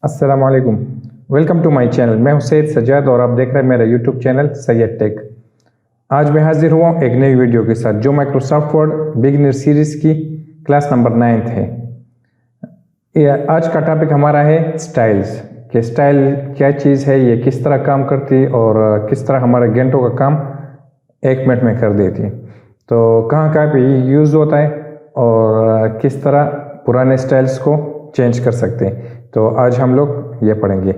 अस्सलाम वालेकुम। Welcome to my channel. मैं हूं सैयद सज्जाद और आप देख रहे हैं मेरा यूट्यूब चैनल सैयद टेक। आज मैं हाजिर हुआ एक नई वीडियो के साथ जो माइक्रोसॉफ्ट वर्ड बिगिनर सीरीज़ की क्लास नंबर 9 है। आज का टॉपिक हमारा है स्टाइल्स कि स्टाइल क्या चीज़ है, ये किस तरह काम करती है और किस तरह हमारे घंटों का काम 1 मिनट में कर देती है। तो कहाँ कहाँ पे ये यूज़ होता है और किस तरह पुराने स्टाइल्स को चेंज कर सकते हैं, तो आज हम लोग ये पढ़ेंगे।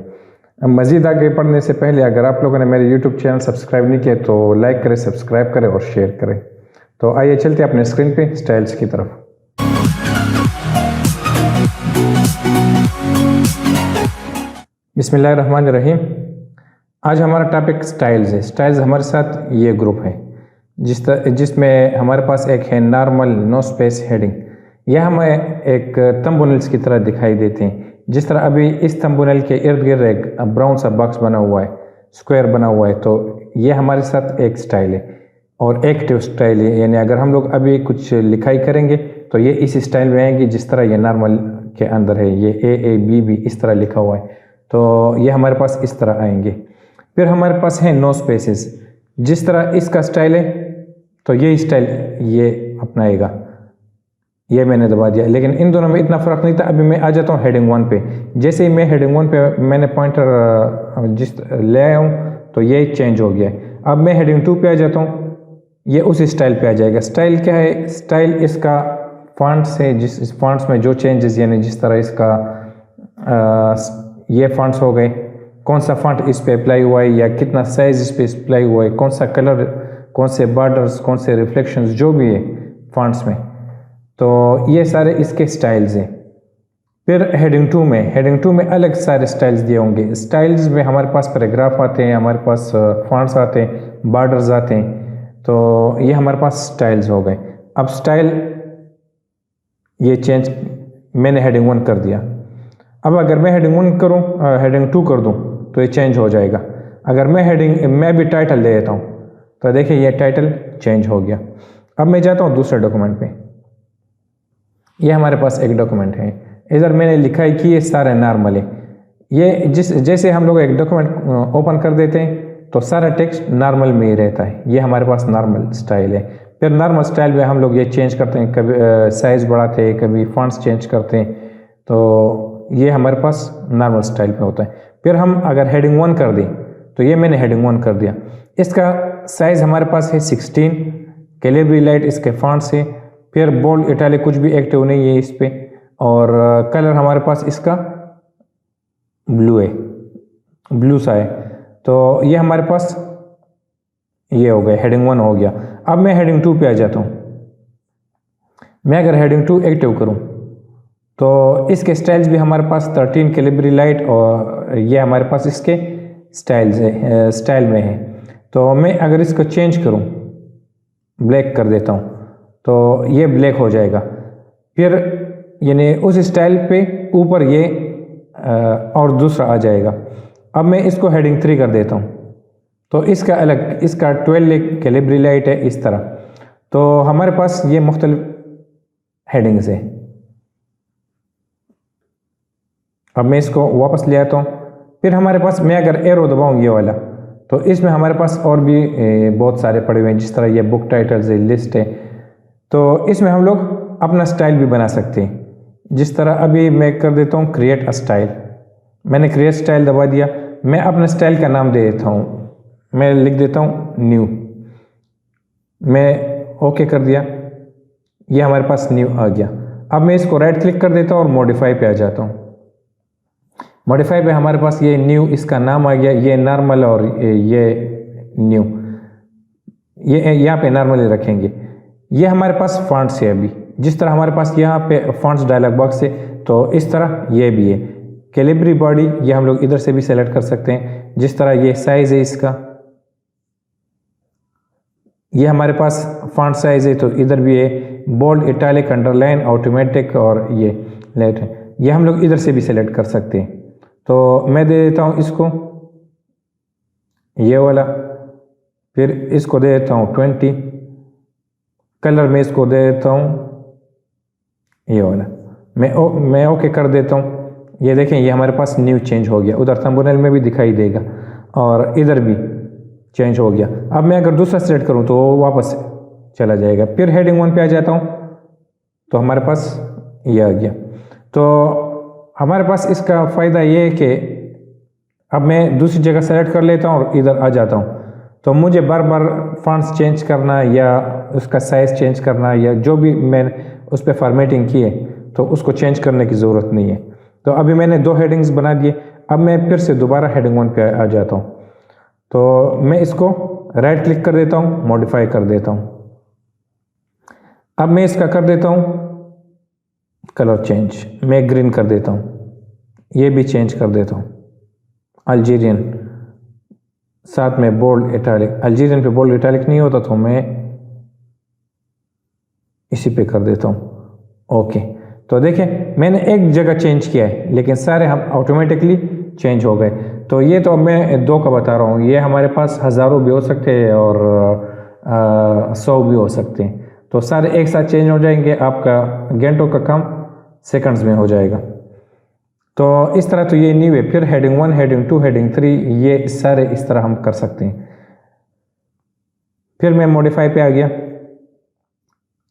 मज़ीद आगे पढ़ने से पहले अगर आप लोगों ने मेरे यूट्यूब चैनल सब्सक्राइब नहीं किया तो लाइक करें, सब्सक्राइब करें और शेयर करें। तो आइए चलते हैं अपने स्क्रीन पे स्टाइल्स की तरफ। बिस्मिल्लाहिर्रहमानिर्रहीम। आज हमारा टॉपिक स्टाइल्स है। स्टाइल्स हमारे साथ ये ग्रुप है जिसमें हमारे पास एक है नॉर्मल नो स्पेस हेडिंग। यह हमें एक थंबनेल्स की तरह दिखाई देते हैं। जिस तरह अभी इस थंबनेल के इर्द गिर्द एक ब्राउन सा बॉक्स बना हुआ है, स्क्वायर बना हुआ है, तो ये हमारे साथ एक स्टाइल है और एक्टिव स्टाइल है। यानी अगर हम लोग अभी कुछ लिखाई करेंगे तो ये इस स्टाइल में आएगी जिस तरह ये नॉर्मल के अंदर है। ये ए बी बी इस तरह लिखा हुआ है, तो ये हमारे पास इस तरह आएंगे। फिर हमारे पास है नो स्पेसेस। जिस तरह इसका स्टाइल है तो ये स्टाइल ये अपनाएगा। ये मैंने दबा दिया, लेकिन इन दोनों में इतना फ़र्क नहीं था। अभी मैं आ जाता हूँ हेडिंग 1 पे। जैसे ही मैं हेडिंग 1 पे मैंने पॉइंटर जिस ले आया हूँ तो ये चेंज हो गया है। अब मैं हेडिंग 2 पे आ जाता हूँ, ये उस स्टाइल पे आ जाएगा। स्टाइल क्या है? स्टाइल इसका फॉन्ट्स है, जिस फॉन्ट्स में जो चेंजेस, यानी जिस तरह इसका ये फॉन्ट्स हो गए, कौन सा फॉन्ट इस पे अप्लाई हुआ है या कितना साइज इस पे अप्लाई हुआ है, कौन सा कलर, कौन से बॉर्डर्स, कौन से रिफ्लेक्शंस, जो भी है फॉन्ट्स में, तो ये सारे इसके स्टाइल्स हैं। फिर हेडिंग 2 में अलग सारे स्टाइल्स दिए होंगे। स्टाइल्स में हमारे पास पैराग्राफ आते हैं, हमारे पास फॉन्ट्स आते हैं, बॉर्डर्स आते हैं, तो ये हमारे पास स्टाइल्स हो गए। अब स्टाइल ये चेंज मैंने हेडिंग 1 कर दिया। अब अगर मैं हेडिंग 2 कर दूं तो ये चेंज हो जाएगा। अगर मैं भी टाइटल दे देता हूँ तो देखिए ये टाइटल चेंज हो गया। अब मैं जाता हूँ दूसरे डॉक्यूमेंट पे। ये हमारे पास एक डॉक्यूमेंट है, इधर मैंने लिखा है कि ये सारे नॉर्मल है। ये जैसे हम लोग एक डॉक्यूमेंट ओपन कर देते हैं तो सारा टेक्स्ट नॉर्मल में ही रहता है। ये हमारे पास नॉर्मल स्टाइल है। फिर नॉर्मल स्टाइल में हम लोग ये चेंज करते हैं, कभी साइज बढ़ाते हैं, कभी फॉन्ट्स चेंज करते हैं, तो ये हमारे पास नॉर्मल स्टाइल में होता है। फिर हम अगर हेडिंग 1 कर दें तो ये मैंने हेडिंग 1 कर दिया। इसका साइज हमारे पास है 16, कैलिब्री लाइट इसके फॉन्ट्स है। फिर बोल्ड इटैलिक कुछ भी एक्टिव नहीं है इस पे, और कलर हमारे पास इसका ब्लू है, ब्लू सा है। तो ये हमारे पास ये हो गया, हेडिंग 1 हो गया। अब मैं हेडिंग 2 पे आ जाता हूँ। मैं अगर हेडिंग 2 एक्टिव करूँ तो इसके स्टाइल्स भी हमारे पास 13 कैलिब्री लाइट और ये हमारे पास इसके स्टाइल में है। तो मैं अगर इसको चेंज करूँ, ब्लैक कर देता हूँ, तो ये ब्लैक हो जाएगा। फिर यानी उस स्टाइल पे ऊपर ये और दूसरा आ जाएगा। अब मैं इसको हेडिंग 3 कर देता हूँ तो इसका अलग, इसका 12 कैलिब्री लाइट है इस तरह। तो हमारे पास ये मुख्तलिफ हेडिंग्स है। अब मैं इसको वापस ले आता हूँ। फिर हमारे पास, मैं अगर एरो दबाऊँ ये वाला, तो इसमें हमारे पास और भी बहुत सारे पड़े हुए हैं। जिस तरह ये बुक टाइटल्स है, लिस्ट है, तो इसमें हम लोग अपना स्टाइल भी बना सकते हैं। जिस तरह अभी मैं कर देता हूँ क्रिएट अ स्टाइल। मैंने क्रिएट स्टाइल दबा दिया। मैं अपने स्टाइल का नाम दे देता हूँ, मैं लिख देता हूँ न्यू। मैं ओके कर दिया, ये हमारे पास न्यू आ गया। अब मैं इसको राइट क्लिक कर देता हूँ और मॉडिफाई पे आ जाता हूँ। मॉडिफाई पे हमारे पास ये न्यू इसका नाम आ गया। ये नॉर्मल और ये न्यू, ये यहाँ पे नॉर्मली रखेंगे। ये हमारे पास फॉन्ट्स है। अभी जिस तरह हमारे पास यहाँ पे फॉन्ट्स डायलॉग बॉक्स है, तो इस तरह ये भी है। कैलिब्री बॉडी ये हम लोग इधर से भी सेलेक्ट कर सकते हैं। जिस तरह ये साइज है इसका, ये हमारे पास फॉन्ट साइज है, तो इधर भी है। बोल्ड, इटैलिक, अंडरलाइन, ऑटोमेटिक और ये लाइट है, ये हम लोग इधर से भी सेलेक्ट कर सकते हैं। तो मैं दे देता हूँ इसको ये वाला। फिर इसको दे देता हूँ 20। कलर में इसको दे देता हूँ ये वाला। मैं ओके कर देता हूँ। ये देखें, ये हमारे पास न्यू चेंज हो गया, उधर थंबनेल में भी दिखाई देगा और इधर भी चेंज हो गया। अब मैं अगर दूसरा सेलेक्ट करूं तो वापस चला जाएगा। फिर हेडिंग 1 पे आ जाता हूं तो हमारे पास ये आ गया। तो हमारे पास इसका फ़ायदा ये है कि अब मैं दूसरी जगह सेलेक्ट कर लेता हूँ और इधर आ जाता हूँ, तो मुझे बार बार फॉन्ट्स चेंज करना या उसका साइज़ चेंज करना या जो भी मैंने उस पर फॉर्मेटिंग की है तो उसको चेंज करने की ज़रूरत नहीं है। तो अभी मैंने 2 हेडिंग्स बना दिए। अब मैं फिर से दोबारा हेडिंग 1 पे आ जाता हूँ, तो मैं इसको राइट क्लिक कर देता हूँ, मॉडिफाई कर देता हूँ। अब मैं इसका कर देता हूँ कलर चेंज, मैं ग्रीन कर देता हूँ, ये भी चेंज कर देता हूँ अल्जीरियन, साथ में बोल्ड इटैलिक। अल्जीरियन पे बोल्ड इटैलिक नहीं होता तो मैं इसी पे कर देता हूँ ओके। तो देखें मैंने एक जगह चेंज किया है लेकिन सारे हम ऑटोमेटिकली चेंज हो गए। तो ये तो अब मैं 2 का बता रहा हूँ, ये हमारे पास हज़ारों भी हो सकते हैं और 100 भी हो सकते हैं। तो सारे एक साथ चेंज हो जाएंगे, आपका घंटों का काम सेकंड्स में हो जाएगा। तो इस तरह तो ये न्यू है। फिर हेडिंग 1, हेडिंग 2, हेडिंग 3 ये सारे इस तरह हम कर सकते हैं। फिर मैं मॉडिफाई पे आ गया,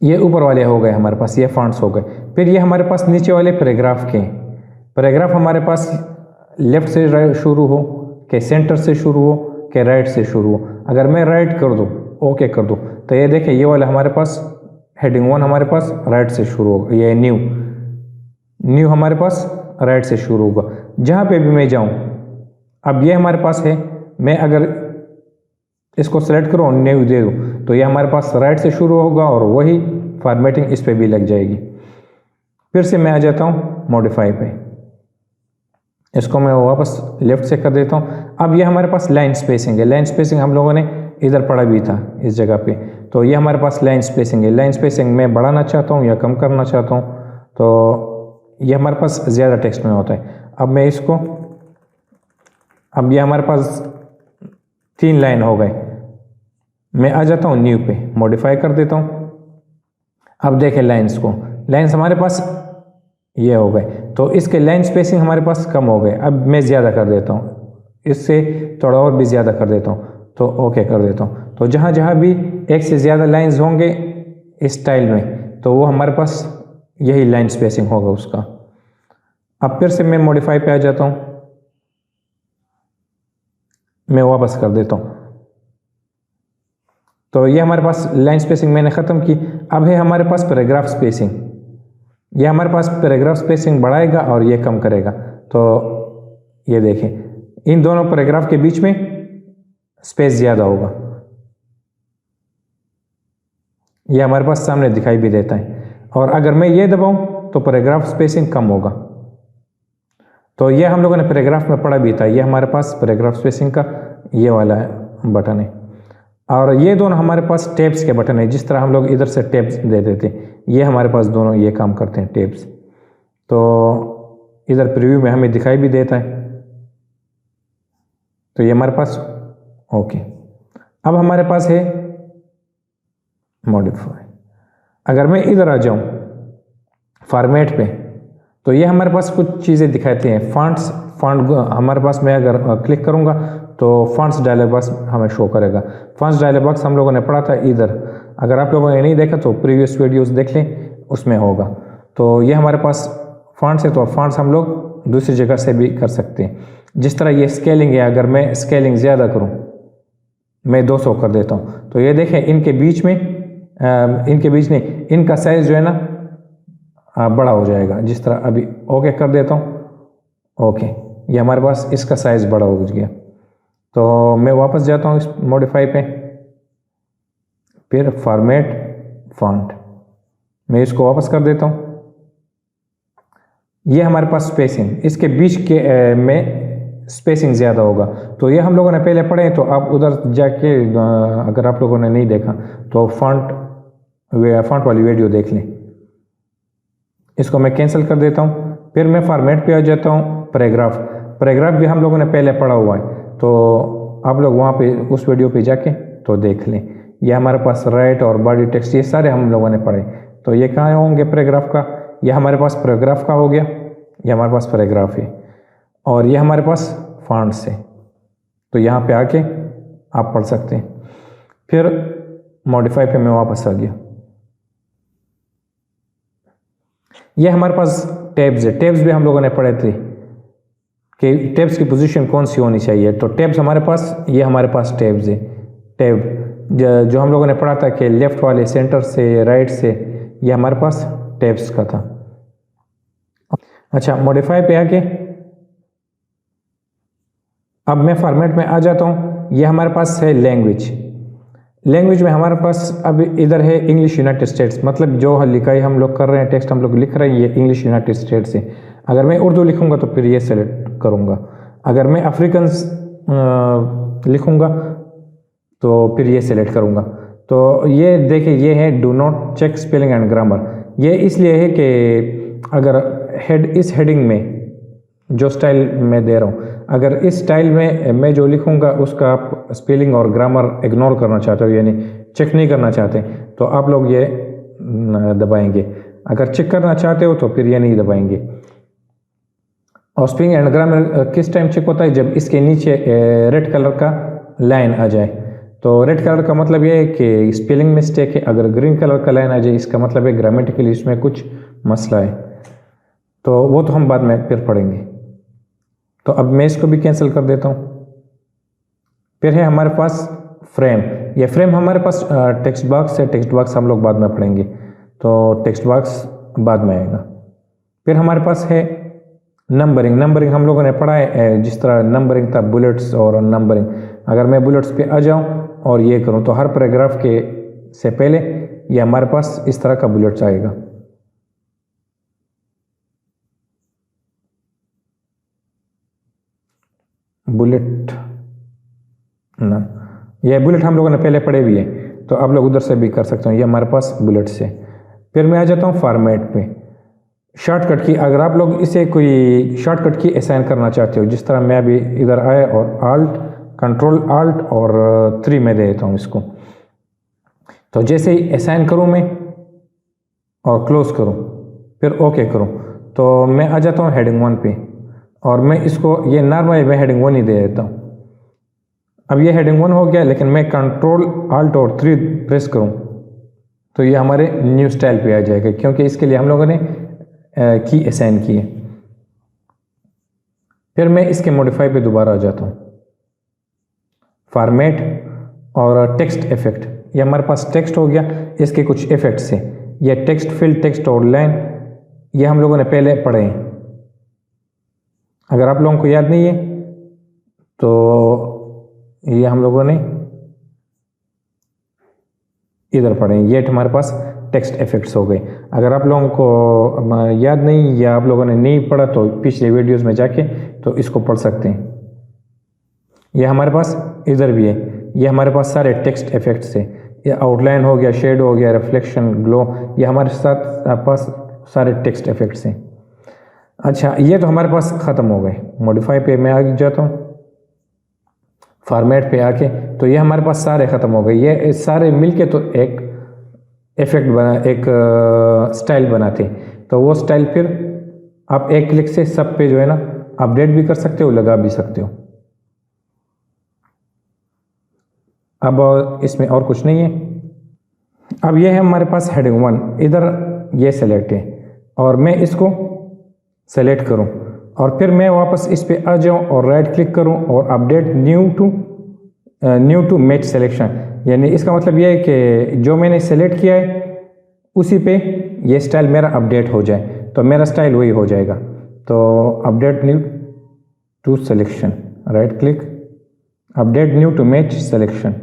ये ऊपर वाले हो गए हमारे पास, ये फॉन्ट्स हो गए। फिर ये हमारे पास नीचे वाले पैराग्राफ के, पैराग्राफ हमारे पास लेफ्ट से शुरू हो के सेंटर से शुरू हो के राइट से शुरू हो। अगर मैं राइट कर दूँ, ओके कर दूँ, तो ये देखें ये वाला हमारे पास हेडिंग 1 हमारे पास राइट से शुरू होगा, ये न्यू हमारे पास राइट से शुरू होगा। जहाँ पे भी मैं जाऊँ, अब ये हमारे पास है, मैं अगर इसको सेलेक्ट करूँ न्यू दे दूँ तो ये हमारे पास राइट से शुरू होगा और वही फॉर्मेटिंग इस पे भी लग जाएगी। फिर से मैं आ जाता हूँ मॉडिफाई पे, इसको मैं वापस लेफ्ट से कर देता हूँ। अब ये हमारे पास लाइन स्पेसिंग है, लाइन स्पेसिंग हम लोगों ने इधर पढ़ा भी था इस जगह पे। तो ये हमारे पास लाइन स्पेसिंग है, लाइन स्पेसिंग मैं बढ़ाना चाहता हूँ या कम करना चाहता हूँ, तो ये हमारे पास ज़्यादा टेक्स्ट में होता है। अब मैं इसको, अब ये हमारे पास 3 लाइन हो गए, मैं आ जाता हूँ न्यू पे, मॉडिफाई कर देता हूँ। अब देखें लाइंस को, लाइंस हमारे पास ये हो गए, तो इसके लाइन स्पेसिंग हमारे पास कम हो गए। अब मैं ज़्यादा कर देता हूँ, इससे थोड़ा और भी ज़्यादा कर देता हूँ, तो ओके कर देता हूँ। तो जहाँ जहाँ भी एक से ज़्यादा लाइंस होंगे इस स्टाइल में, तो वो हमारे पास यही लाइन स्पेसिंग होगा उसका। अब फिर से मैं मॉडिफाई पे आ जाता हूँ, मैं वापस कर देता हूँ। तो ये हमारे पास लाइन स्पेसिंग मैंने ख़त्म की। अब है हमारे पास पैराग्राफ स्पेसिंग, ये हमारे पास पैराग्राफ स्पेसिंग बढ़ाएगा और ये कम करेगा। तो ये देखें इन दोनों पैराग्राफ के बीच में स्पेस ज़्यादा होगा, ये हमारे पास सामने दिखाई भी देता है। और अगर मैं ये दबाऊं तो पैराग्राफ स्पेसिंग कम होगा। तो ये हम लोगों ने पैराग्राफ में पढ़ा भी था, ये हमारे पास पैराग्राफ स्पेसिंग का ये वाला बटन है। और ये दोनों हमारे पास टैब्स के बटन है, जिस तरह हम लोग इधर से टैब्स दे देते हैं, ये हमारे पास दोनों ये काम करते हैं टैब्स। तो इधर प्रीव्यू में हमें दिखाई भी देता है, तो ये हमारे पास ओके। अब हमारे पास है मॉडिफाई। अगर मैं इधर आ जाऊं फॉर्मेट पे, तो ये हमारे पास कुछ चीज़ें दिखाते हैं। फॉन्ट हमारे पास, मैं अगर क्लिक करूंगा तो फॉन्ट्स डायलॉग बॉक्स हमें शो करेगा। फॉन्ट्स डायलॉग बॉक्स हम लोगों ने पढ़ा था इधर, अगर आप लोगों ने नहीं देखा तो प्रीवियस वीडियोस देख लें, उसमें होगा। तो ये हमारे पास फॉन्ट्स है, तो फॉन्ट्स हम लोग दूसरी जगह से भी कर सकते हैं। जिस तरह ये स्केलिंग है, अगर मैं स्केलिंग ज़्यादा करूँ, मैं 200 कर देता हूँ, तो ये देखें इनके बीच में नहीं, इनका साइज़ जो है ना बड़ा हो जाएगा। जिस तरह अभी ओके कर देता हूँ, ओके, ये हमारे पास इसका साइज़ बड़ा हो गया। तो मैं वापस जाता हूँ इस मॉडिफाई पे, फिर फॉर्मेट फॉन्ट, मैं इसको वापस कर देता हूँ। ये हमारे पास स्पेसिंग, इसके बीच के में स्पेसिंग ज़्यादा होगा। तो ये हम लोगों ने पहले पढ़े, तो आप उधर जाके अगर आप लोगों ने नहीं देखा तो फॉन्ट वाली वीडियो देख लें। इसको मैं कैंसिल कर देता हूँ। फिर मैं फॉर्मेट पे आ जाता हूँ। पैराग्राफ भी हम लोगों ने पहले पढ़ा हुआ है, तो आप लोग वहाँ पे उस वीडियो पे जाके तो देख लें। ये हमारे पास राइट और बॉडी टेक्स्ट ये सारे हम लोगों ने पढ़े। तो ये कहाँ होंगे पैराग्राफ का, ये हमारे पास पैराग्राफ का हो गया। ये हमारे पास पैराग्राफ है और ये हमारे पास फॉन्ट्स है। तो यहाँ पे आके आप पढ़ सकते हैं। फिर मॉडिफाई पे मैं वापस आ गया। ये हमारे पास टैब्स है। टैब्स भी हम लोगों ने पढ़े थे कि टैब्स की पोजीशन कौन सी होनी चाहिए। तो टैब्स हमारे पास, ये हमारे पास टैब्स है। टैब जो हम लोगों ने पढ़ा था कि लेफ्ट वाले सेंटर से राइट से, ये हमारे पास टैब्स का था। अच्छा, मॉडिफाई पे आके अब मैं फॉर्मेट में आ जाता हूँ। ये हमारे पास है लैंग्वेज। लैंग्वेज में हमारे पास अब इधर है इंग्लिश यूनाइटेड स्टेट्स, मतलब जो लिखाई हम लोग कर रहे हैं, टेक्स्ट हम लोग लिख रहे हैं, ये इंग्लिश यूनाइटेड स्टेट्स है। अगर मैं उर्दू लिखूंगा तो फिर ये सेलेक्ट करूंगा। अगर मैं अफ्रीकन लिखूंगा तो फिर ये सेलेक्ट करूंगा। तो ये देखिए, ये है do not check spelling and grammar. ये इसलिए है कि अगर इस हेडिंग में जो स्टाइल मैं दे रहा हूँ, अगर इस स्टाइल में मैं जो लिखूंगा उसका आप स्पेलिंग और ग्रामर इग्नोर करना चाहते हो, यानी चेक नहीं करना चाहते, तो आप लोग ये दबाएंगे। अगर चेक करना चाहते हो तो फिर ये नहीं दबाएंगे। और स्पेलिंग एंड ग्रामर किस टाइम चेक होता है? जब इसके नीचे रेड कलर का लाइन आ जाए। तो रेड कलर का मतलब ये है कि स्पेलिंग मिस्टेक है। अगर ग्रीन कलर का लाइन आ जाए, इसका मतलब है ग्रामेटिकली इसमें कुछ मसला है। तो वो तो हम बाद में फिर पढ़ेंगे। तो अब मैं इसको भी कैंसिल कर देता हूँ। फिर है हमारे पास फ्रेम। ये फ्रेम हमारे पास टेक्स्ट बॉक्स है। टेक्स्ट बॉक्स हम लोग बाद में पढ़ेंगे, तो टेक्स्ट बॉक्स बाद में आएगा। फिर हमारे पास है नंबरिंग। नंबरिंग हम लोगों ने पढ़ा है, जिस तरह नंबरिंग था बुलेट्स और नंबरिंग। अगर मैं बुलेट्स पे आ जाऊँ और ये करूँ तो हर पैराग्राफ के से पहले ये हमारे पास इस तरह का बुलेट्स आएगा। बुलेट ना, ये बुलेट हम लोगों ने पहले पढ़े भी है, तो आप लोग उधर से भी कर सकते हो। ये हमारे पास बुलेट्स है। फिर मैं आ जाता हूँ फॉर्मेट पे। शॉर्टकट की, अगर आप लोग इसे कोई शॉर्टकट की असाइन करना चाहते हो, जिस तरह मैं अभी इधर आया और कंट्रोल आल्ट और 3 में दे देता हूँ इसको। तो जैसे ही असाइन करूँ मैं और क्लोज करूँ, फिर ओके करूँ, तो मैं आ जाता हूँ हेडिंग 1 पे और मैं इसको ये नॉर्मल मैं हेडिंग 1 ही दे देता हूँ। अब ये हेडिंग 1 हो गया, लेकिन मैं कंट्रोल आल्ट और 3 प्रेस करूँ तो ये हमारे न्यू स्टाइल पे आ जाएगा, क्योंकि इसके लिए हम लोगों ने की असाइन की है। फिर मैं इसके मॉडिफाई पे दोबारा आ जाता हूँ। फॉर्मेट और टेक्स्ट इफेक्ट, ये हमारे पास टेक्स्ट हो गया, इसके कुछ इफेक्ट्स हैं। ये टेक्स्ट फिल, टेक्स्ट आउटलाइन, ये हम लोगों ने पहले पढ़े हैं। अगर आप लोगों को याद नहीं है तो ये हम लोगों ने इधर पढ़े। ये हमारे पास टेक्स्ट इफेक्ट्स हो गए। अगर आप लोगों को याद नहीं या आप लोगों ने नहीं पढ़ा तो पिछले वीडियोस में जाके तो इसको पढ़ सकते हैं। ये हमारे पास इधर भी है। ये हमारे पास सारे टेक्स्ट इफेक्ट्स है। ये आउटलाइन हो गया, शेड हो गया, रिफ्लेक्शन, ग्लो, ये हमारे साथ पास सारे टेक्स्ट इफेक्ट्स हैं। अच्छा, ये तो हमारे पास ख़त्म हो गए। मॉडिफाई पे मैं आ जाता हूँ। फॉर्मेट पे आके तो ये हमारे पास सारे ख़त्म हो गए। ये सारे मिलके तो एक इफेक्ट बना, एक स्टाइल बनाते। तो वो स्टाइल फिर आप एक क्लिक से सब पे जो है ना अपडेट भी कर सकते हो, लगा भी सकते हो। अब इसमें और कुछ नहीं है। अब ये है हमारे पास हेडिंग 1, इधर ये सेलेक्ट है और मैं इसको सेलेक्ट करूं और फिर मैं वापस इस पे आ जाऊं और राइट क्लिक करूं और update new to match selection. यानी इसका मतलब ये है कि जो मैंने सेलेक्ट किया है उसी पे ये स्टाइल मेरा अपडेट हो जाए, तो मेरा स्टाइल वही हो जाएगा। तो update new to selection, right click, update new to match selection.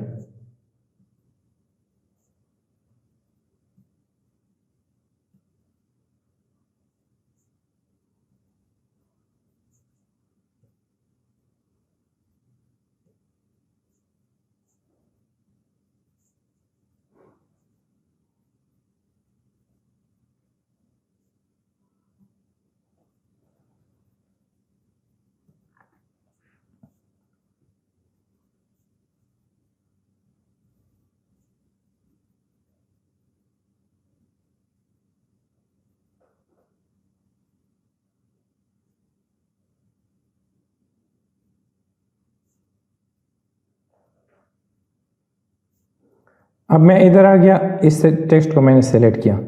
अब मैं इधर आ गया, इस टेक्स्ट को मैंने सेलेक्ट किया,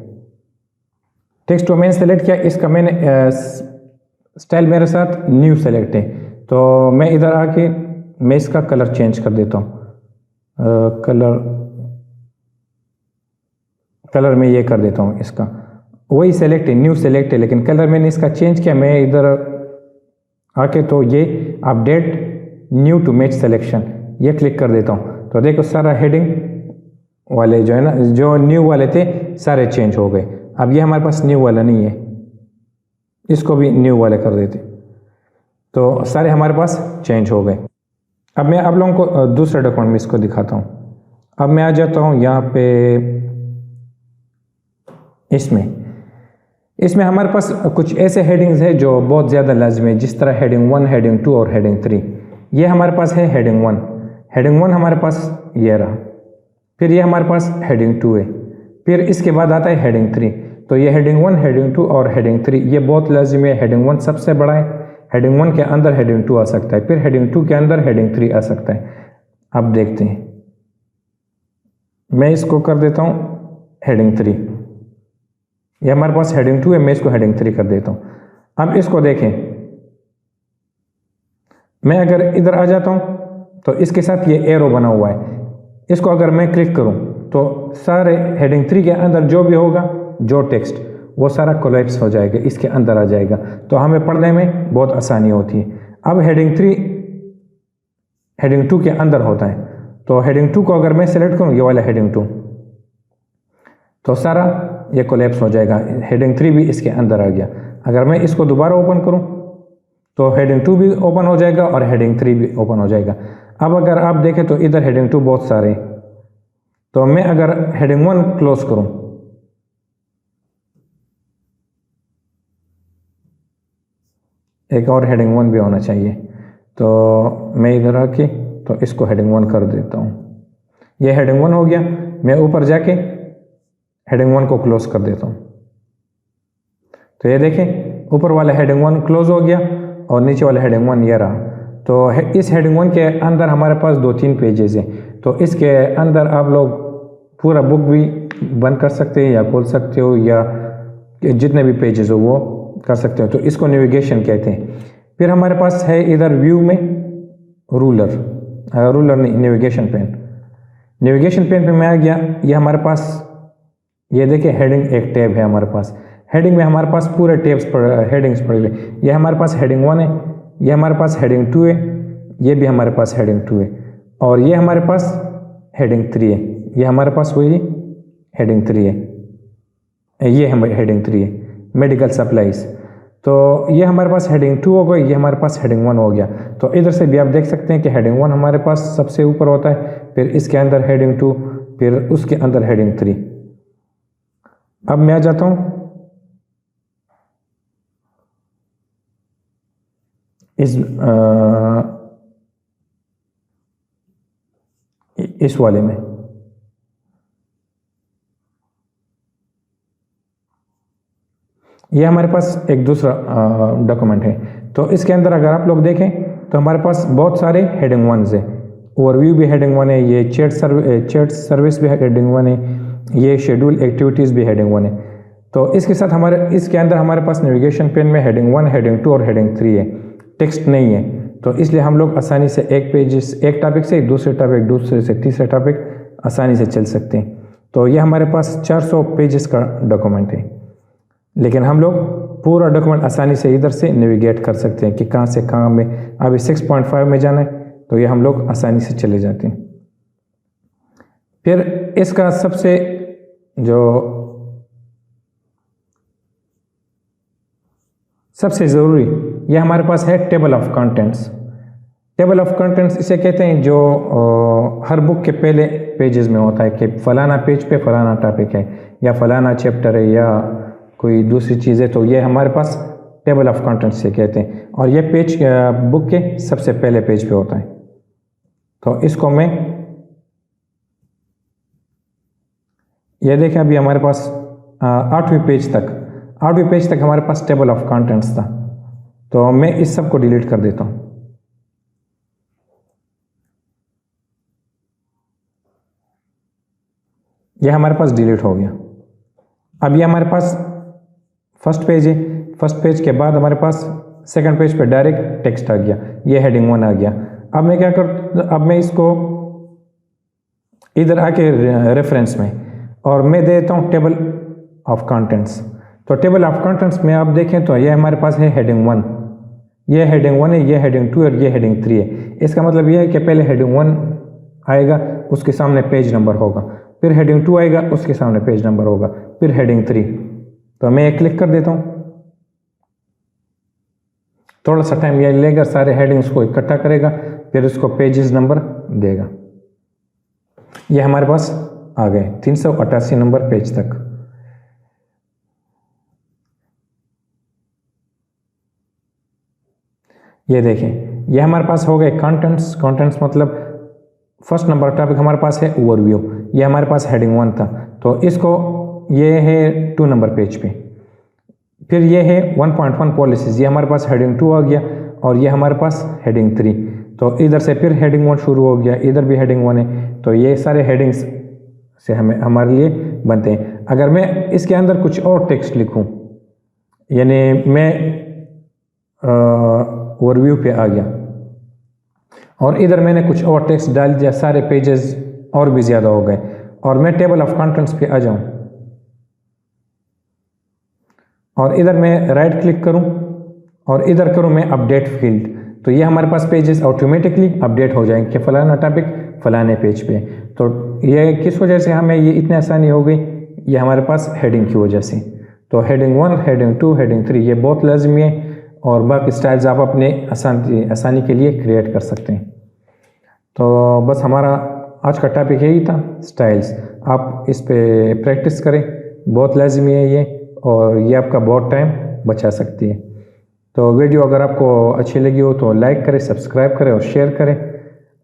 टेक्स्ट को मैंने सेलेक्ट किया, इसका मैंने स्टाइल मेरे साथ न्यू सेलेक्ट है, तो मैं इधर आके मैं इसका कलर चेंज कर देता हूँ। कलर में ये कर देता हूँ, इसका वही सेलेक्ट है, न्यू सेलेक्ट है, लेकिन कलर मैंने इसका चेंज किया। मैं इधर आके तो ये update new to match selection ये क्लिक कर देता हूँ, तो देखो सारा हेडिंग वाले जो है ना, जो न्यू वाले थे सारे चेंज हो गए। अब ये हमारे पास न्यू वाला नहीं है, इसको भी न्यू वाले कर देते, तो सारे हमारे पास चेंज हो गए। अब मैं आप लोगों को दूसरे डॉक्यूमेंट में इसको दिखाता हूँ। अब मैं आ जाता हूँ यहाँ पे, इसमें हमारे पास कुछ ऐसे हेडिंग्स है जो बहुत ज़्यादा लाजमी है, जिस तरह हेडिंग 1, हेडिंग 2 और हेडिंग 3। ये हमारे पास है हेडिंग 1, हेडिंग 1 हमारे पास ये रहा, फिर ये हमारे पास हेडिंग 2 है, फिर इसके बाद आता है हेडिंग 3। तो ये हेडिंग 1, हेडिंग 2 और हेडिंग 3 ये बहुत लाजमी है। हेडिंग 1 सबसे बड़ा है, हेडिंग 1 के अंदर हेडिंग 2 आ सकता है, फिर हेडिंग 2 के अंदर हेडिंग 3 आ सकता है। अब देखते हैं, मैं इसको कर देता हूँ हेडिंग 3, ये हमारे पास हेडिंग 2 है, मैं इसको हेडिंग 3 कर देता हूँ। अब इसको देखें, मैं अगर इधर आ जाता हूँ तो इसके साथ ये एरो बना हुआ है, इसको अगर मैं क्लिक करूँ तो सारे हेडिंग 3 के अंदर जो भी होगा, जो टेक्स्ट, वो सारा कोलैप्स हो जाएगा, इसके अंदर आ जाएगा, तो हमें पढ़ने में बहुत आसानी होती है। अब हेडिंग 3 हेडिंग 2 के अंदर होता है, तो हेडिंग 2 को अगर मैं सेलेक्ट करूँ, ये वाला हेडिंग 2, तो सारा ये कोलैप्स हो जाएगा, हेडिंग 3 भी इसके अंदर आ गया। अगर मैं इसको दोबारा ओपन करूं तो हेडिंग 2 भी ओपन हो जाएगा और हेडिंग 3 भी ओपन हो जाएगा। अब अगर आप देखें तो इधर हेडिंग 2 बहुत सारे, तो मैं अगर हेडिंग 1 क्लोज करूं, एक और हेडिंग 1 भी होना चाहिए, तो मैं इधर आके तो इसको हेडिंग 1 कर देता हूँ। ये हेडिंग 1 हो गया, मैं ऊपर जाके हेडिंग 1 को क्लोज कर देता हूँ, तो ये देखें ऊपर वाला हेडिंग 1 क्लोज हो गया और नीचे वाला हेडिंग 1 ये रहा। तो इस हेडिंग 1 के अंदर हमारे पास 2-3 पेजेस हैं, तो इसके अंदर आप लोग पूरा बुक भी बंद कर सकते हैं या खोल सकते हो, या जितने भी पेजेस हो वो कर सकते हो, तो इसको नेविगेशन कहते हैं। फिर हमारे पास है इधर व्यू में रूलर नहीं, नेविगेशन पेन। नेविगेशन पेन पे मैं आ गया, ये हमारे पास ये देखिए हेडिंग एक टैब है हमारे पास, हेडिंग में हमारे पास पूरे टैब्स पर हेडिंग्स पड़े हुए। ये हमारे पास हेडिंग 1 है, ये हमारे पास हेडिंग 2 है, ये भी हमारे पास हेडिंग 2 है, और ये हमारे पास हेडिंग 3 है, ये हमारे पास वही हेडिंग 3 है, ये हमारी हेडिंग 3 है, मेडिकल सप्लाईज। तो ये हमारे पास हेडिंग 2 हो गई, ये हमारे पास हेडिंग 1 हो गया। तो इधर से भी आप देख सकते हैं कि हेडिंग 1 हमारे पास सबसे ऊपर होता है, फिर इसके अंदर हेडिंग 2, फिर उसके अंदर हेडिंग 3। अब मैं आ जाता हूँ इस वाले में। ये हमारे पास एक दूसरा डॉक्यूमेंट है, तो इसके अंदर अगर आप लोग देखें तो हमारे पास बहुत सारे हेडिंग 1s है, ओवरव्यू भी हेडिंग 1 है, ये चैट सर्विस भी हेडिंग 1 है, ये शेड्यूल एक्टिविटीज़ भी हेडिंग 1 है। तो इसके साथ इसके अंदर हमारे पास नेविगेशन पेन में हेडिंग 1, हेडिंग 2 और हेडिंग 3 है, टेक्स्ट नहीं है, तो इसलिए हम लोग आसानी से एक टॉपिक से दूसरे टॉपिक, दूसरे से तीसरे टॉपिक आसानी से चल सकते हैं। तो ये हमारे पास 400 पेजेस का डॉक्यूमेंट है, लेकिन हम लोग पूरा डॉक्यूमेंट आसानी से इधर से नेविगेट कर सकते हैं कि कहाँ से कहाँ में। अभी 6.5 में जाना है तो ये हम लोग आसानी से चले जाते हैं। फिर इसका सबसे ज़रूरी ये हमारे पास है table of contents. Table of contents इसे कहते हैं, जो हर बुक के पहले पेजेस में होता है कि फलाना पेज पे फलाना टॉपिक है, या फलाना चैप्टर है, या कोई दूसरी चीज़ है, तो ये हमारे पास टेबल ऑफ कंटेंट्स से कहते हैं, और ये पेज बुक के सबसे पहले पेज पे होता है। तो इसको मैं ये देखें, अभी हमारे पास 8वें पेज तक हमारे पास टेबल ऑफ कंटेंट्स था, तो मैं इस सब को डिलीट कर देता हूँ। ये हमारे पास डिलीट हो गया। अब ये हमारे पास फर्स्ट पेज है, फर्स्ट पेज के बाद हमारे पास सेकंड पेज पे डायरेक्ट टेक्स्ट आ गया, ये हेडिंग 1 आ गया। अब मैं क्या कर, अब मैं इसको इधर आके रेफरेंस में और मैं दे देता हूँ टेबल ऑफ कंटेंट्स। तो टेबल ऑफ कंटेंट्स में आप देखें तो ये हमारे पास है हेडिंग 1, ये हेडिंग 1 है, ये हेडिंग 2 और ये हेडिंग 3 है। इसका मतलब ये है कि पहले हेडिंग 1 आएगा, उसके सामने पेज नंबर होगा, फिर हेडिंग 2 आएगा, उसके सामने पेज नंबर होगा, फिर हेडिंग 3। तो मैं ये क्लिक कर देता हूँ, थोड़ा सा टाइम ये लेगा, सारे हेडिंग्स को इकट्ठा करेगा, फिर उसको पेजेस नंबर देगा। ये हमारे पास आ गए 388 नंबर पेज तक। ये देखें, ये हमारे पास हो गए कंटेंट्स। कंटेंट्स मतलब फर्स्ट नंबर टॉपिक हमारे पास है ओवरव्यू, ये हमारे पास हेडिंग 1 था, तो इसको ये है 2 नंबर पेज पे। फिर ये है 1.1 पॉलिसीज, ये हमारे पास हेडिंग 2 आ गया, और ये हमारे पास हेडिंग 3। तो इधर से फिर हेडिंग 1 शुरू हो गया, इधर भी हेडिंग 1 है। तो ये सारे हेडिंग्स से हमारे लिए बनते हैं। अगर मैं इसके अंदर कुछ और टेक्स्ट लिखूं, यानी मैं ओवरव्यू पे आ गया और इधर मैंने कुछ और टेक्स्ट डाल दिया, सारे पेजेस और भी ज़्यादा हो गए, और मैं टेबल ऑफ कंटेंट्स पे आ जाऊं और इधर मैं राइट क्लिक करूं और इधर करूं मैं अपडेट फील्ड, तो ये हमारे पास पेजेस ऑटोमेटिकली अपडेट हो जाएंगे कि फलाना टॉपिक फलाने पेज पे। तो ये किस वजह से हमें ये इतनी आसानी हो गई, ये हमारे पास हेडिंग की वजह से। तो हेडिंग 1, हेडिंग 2, हेडिंग 3 ये बहुत लाजमी है, और बाकी स्टाइल्स आप अपने आसानी के लिए क्रिएट कर सकते हैं। तो बस हमारा आज का टॉपिक यही था, स्टाइल्स। आप इस पे प्रैक्टिस करें, बहुत लाजमी है ये, और ये आपका बहुत टाइम बचा सकती है। तो वीडियो अगर आपको अच्छी लगी हो तो लाइक करें, सब्सक्राइब करें और शेयर करें,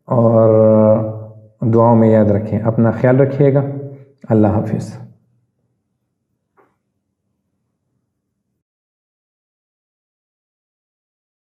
और दुआओं में याद रखें। अपना ख्याल रखिएगा। अल्लाह हाफिज़।